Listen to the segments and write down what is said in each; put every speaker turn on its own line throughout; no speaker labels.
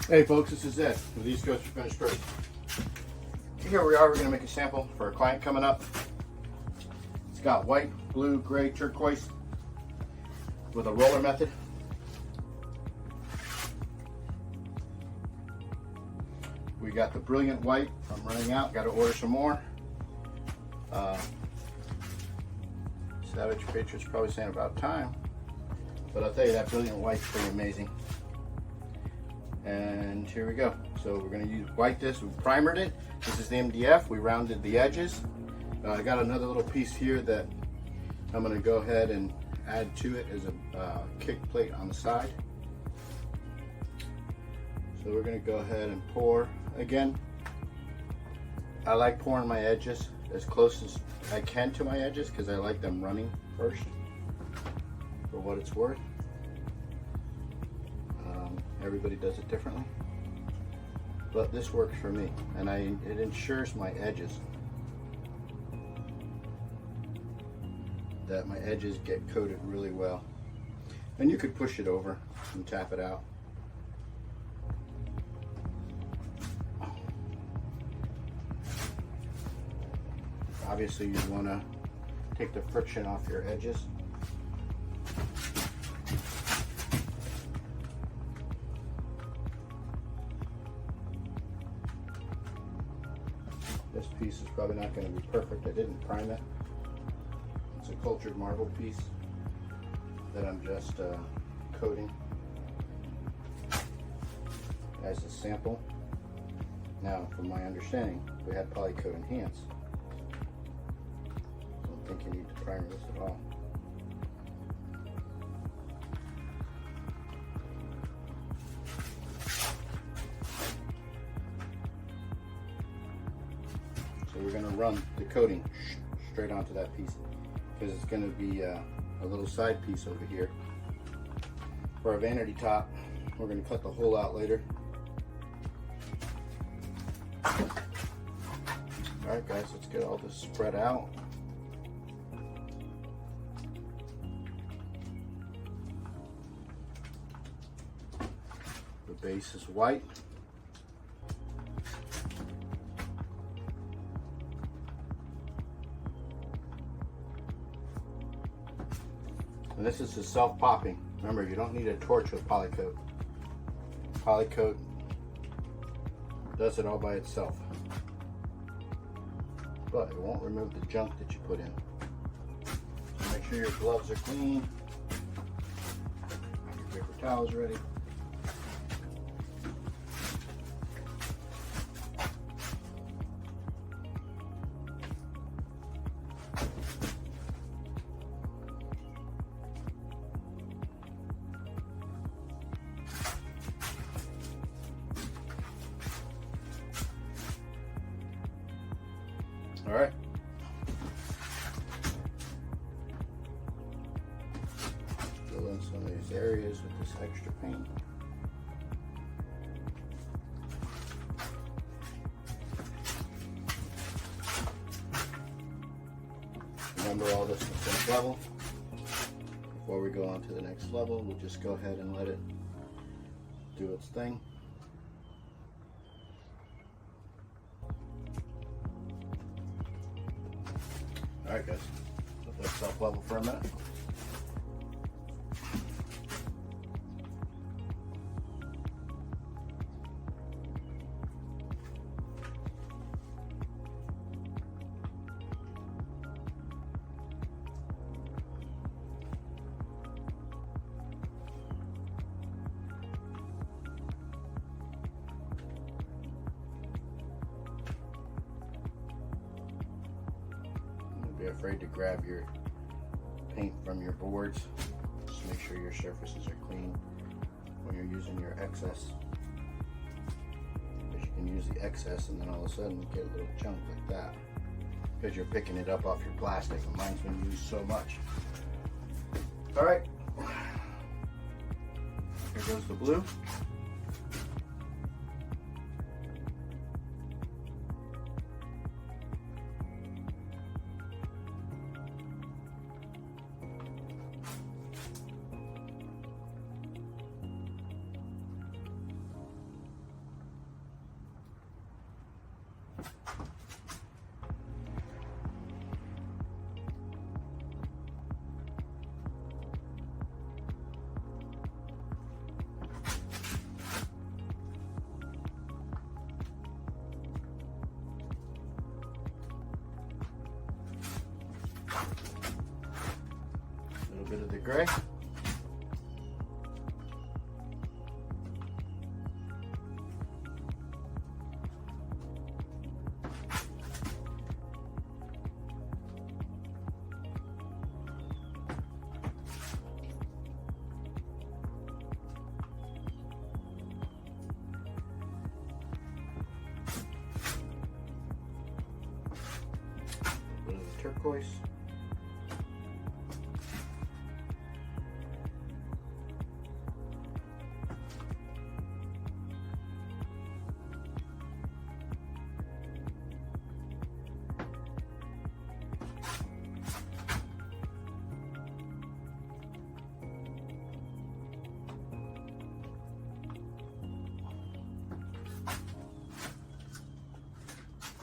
Hey folks, this is Ed with these Coast Refinish Pros. Here we are, we're going to make a sample for a client coming up. It's got white, blue, gray, turquoise with a roller method. We got the brilliant white. I'm running out, got to order some more. Savage Patriot's probably saying about time, but I'll tell you that brilliant white's pretty amazing. And here we go. So we're going to use white this. We primered it. This is the MDF. We rounded the edges. I got another little piece here that I'm going to go ahead and add to it as a kick plate on the side. So we're going to go ahead and pour. Again, I like pouring my edges as close as I can to my edges because I like them running first for what it's worth. Everybody does it differently, but this works for me, and it ensures my edges, that my edges get coated really well. And you could push it over and tap it out. Obviously you want to take the friction off your edges. This piece is probably not going to be perfect. I didn't prime it. It's a cultured marble piece that I'm just coating as a sample. Now, from my understanding, we had Polykote enhance. I don't think you need to primer this at all. So we're going to run the coating straight onto that piece because it's going to be a little side piece over here for our vanity top. We're going to cut the hole out later. Alright guys, let's get all this spread out. The base is white. And this is a self-popping. Remember, you don't need a torch with Polykote. Polykote does it all by itself. But it won't remove the junk that you put in. So make sure your gloves are clean. Your paper towels ready. All right. Fill in some of these areas with this extra paint. Remember, all this is first level. Before we go on to the next level, we'll just go ahead and let it do its thing. Alright guys, let that self-level for a minute. Be afraid to grab your paint from your boards. Just make sure your surfaces are clean when you're using your excess, because you can use the excess and then all of a sudden you get a little chunk like that because you're picking it up off your plastic, and mine's been used so much. All right, here goes the blue. gray. Turquoise.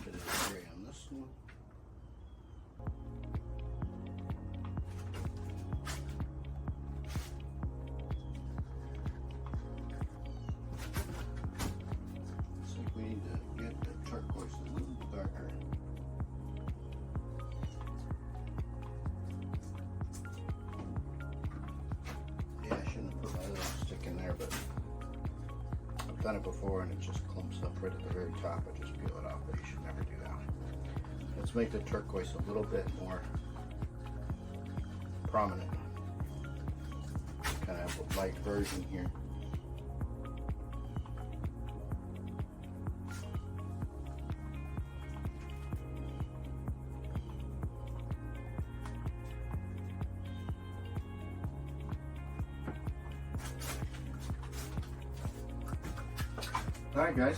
Get a gray on this one. We need to get the turquoise a little darker. Yeah, I shouldn't have put my little stick in there, but I've done it before and it just clumps up right at the very top. I just peel it off, but you should never do that. Let's make the turquoise a little bit more prominent. Kind of have a light version here. Alright guys,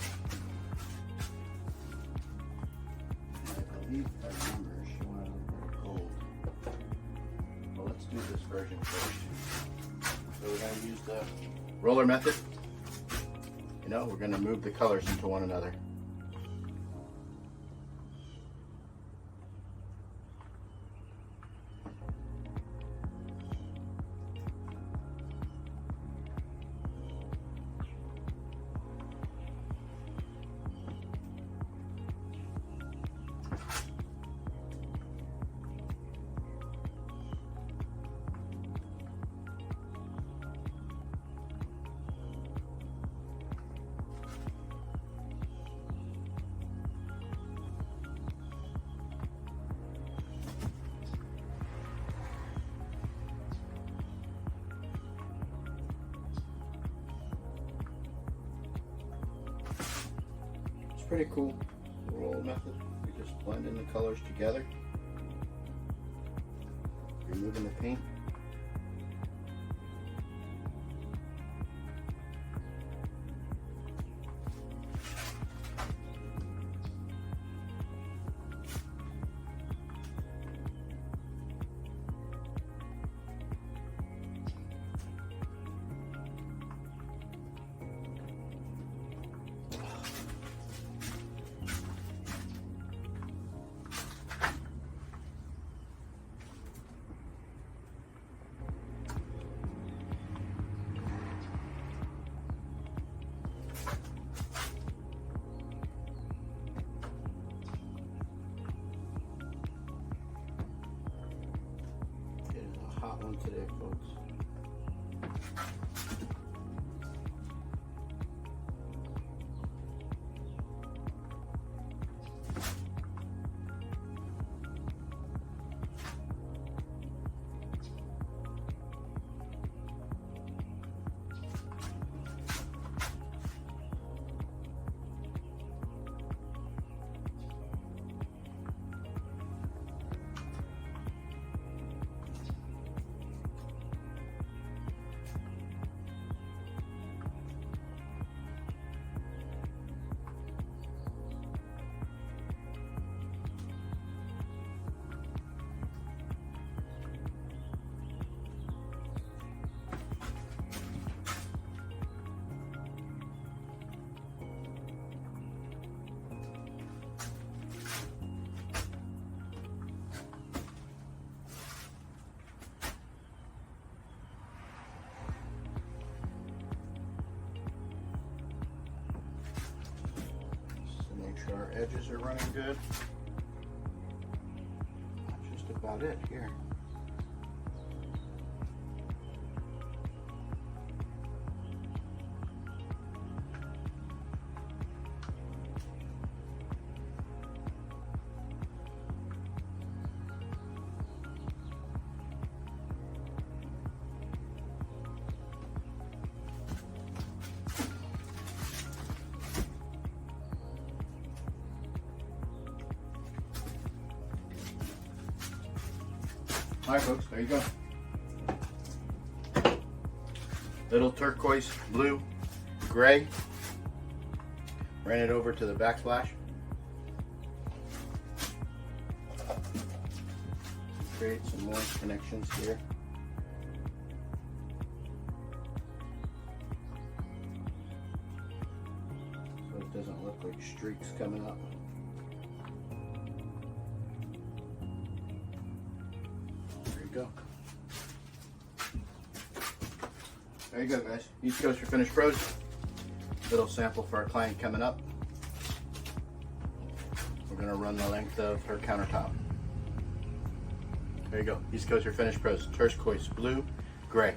I believe I remember she wanted it gold. Well, let's do this version first. So we're going to use the roller method. You know, we're going to move the colors into one another. Pretty cool roll method. We just blend in the colors together, removing the paint. Hot one today, folks. Our edges are running good. That's just about it here. All right, folks, there you go. Little turquoise, blue, gray. Ran it over to the backsplash. Create some more connections here. So it doesn't look like streaks coming up. There you go. There you go, guys. East Coast Refinish Pros. Little sample for our client coming up. We're going to run the length of her countertop. There you go. East Coast Refinish Pros. Turquoise, blue, gray.